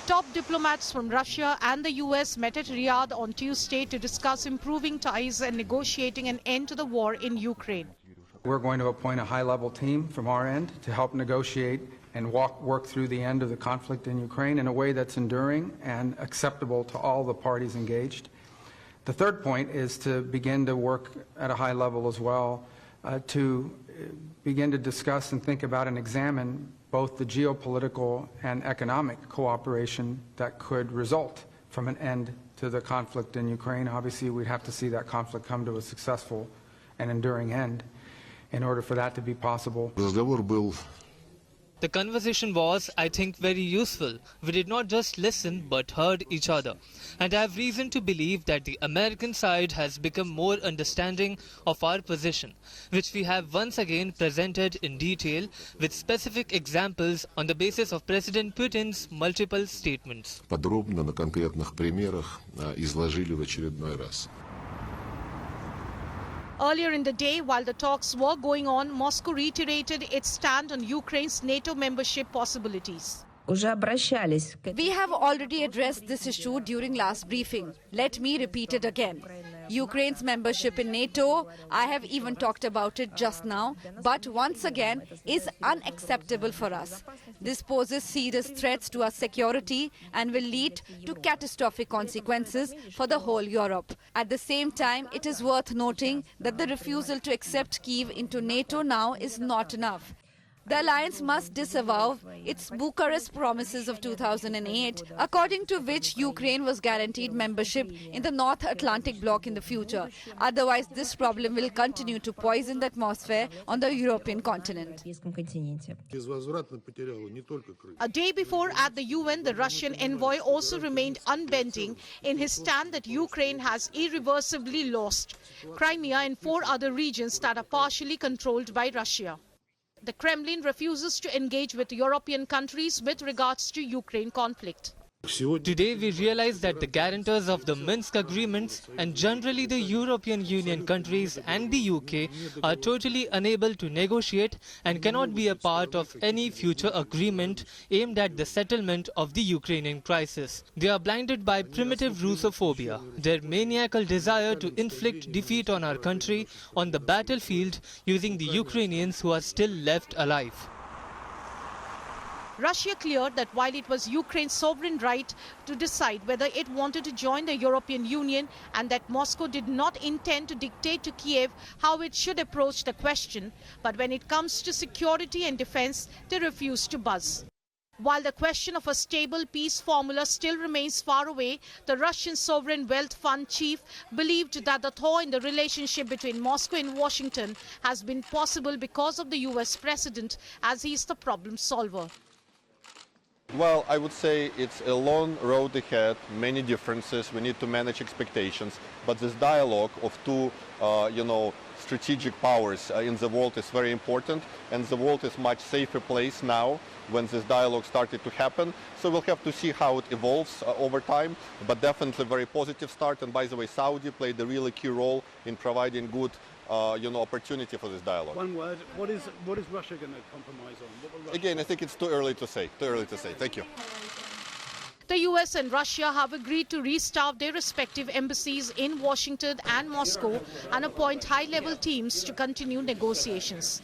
Top diplomats from Russia and the US met at Riyadh on Tuesday to discuss improving ties and negotiating an end to the war in Ukraine. We're going to appoint a high-level team from our end to help negotiate and work through the end of the conflict in Ukraine in a way that's enduring and acceptable to all the parties engaged. The third point is to begin to work at a high level as well to begin to discuss and think about and examine both the geopolitical and economic cooperation that could result from an end to the conflict in Ukraine. Obviously, we'd have to see that conflict come to a successful and enduring end in order for that to be possible. The conversation was, I think, very useful. We did not just listen but heard each other. And I have reason to believe that the American side has become more understanding of our position, which we have once again presented in detail with specific examples on the basis of President Putin's multiple statements. Подробно на конкретных примерах изложили в очередной раз. Earlier in the day, while the talks were going on, Moscow reiterated its stand on Ukraine's NATO membership possibilities. We have already addressed this issue during last briefing. Let me repeat it again. Ukraine's membership in NATO, I have even talked about it just now, but once again is unacceptable for us. This poses serious threats to our security and will lead to catastrophic consequences for the whole Europe. At the same time, it is worth noting that the refusal to accept Kyiv into NATO now is not enough. The alliance must disavow its Bucharest promises of 2008, according to which Ukraine was guaranteed membership in the North Atlantic bloc in the future. Otherwise, this problem will continue to poison the atmosphere on the European continent. A day before, at the UN, the Russian envoy also remained unbending in his stand that Ukraine has irreversibly lost Crimea and 4 other regions that are partially controlled by Russia. The Kremlin refuses to engage with European countries with regards to Ukraine conflict. Today we realize that the guarantors of the Minsk agreements and generally the European Union countries and the UK are totally unable to negotiate and cannot be a part of any future agreement aimed at the settlement of the Ukrainian crisis. They are blinded by primitive Russophobia, their maniacal desire to inflict defeat on our country on the battlefield using the Ukrainians who are still left alive. Russia cleared that while it was Ukraine's sovereign right to decide whether it wanted to join the European Union and that Moscow did not intend to dictate to Kiev how it should approach the question, but when it comes to security and defense, they refuse to budge. While the question of a stable peace formula still remains far away, the Russian Sovereign Wealth Fund chief believed that the thaw in the relationship between Moscow and Washington has been possible because of the US president, as he is the problem solver. Well, I would say it's a long road ahead, many differences, we need to manage expectations, but this dialogue of two, strategic powers in the world is very important, and the world is a much safer place now when this dialogue started to happen. So we'll have to see how it evolves over time, but definitely a very positive start. And by the way, Saudi played a really key role in providing good opportunity for this dialogue. One word, what is Russia going to compromise on? Again, I think it's too early to say. Thank you. The US and Russia have agreed to restaff their respective embassies in Washington and Moscow and appoint high-level teams to continue negotiations.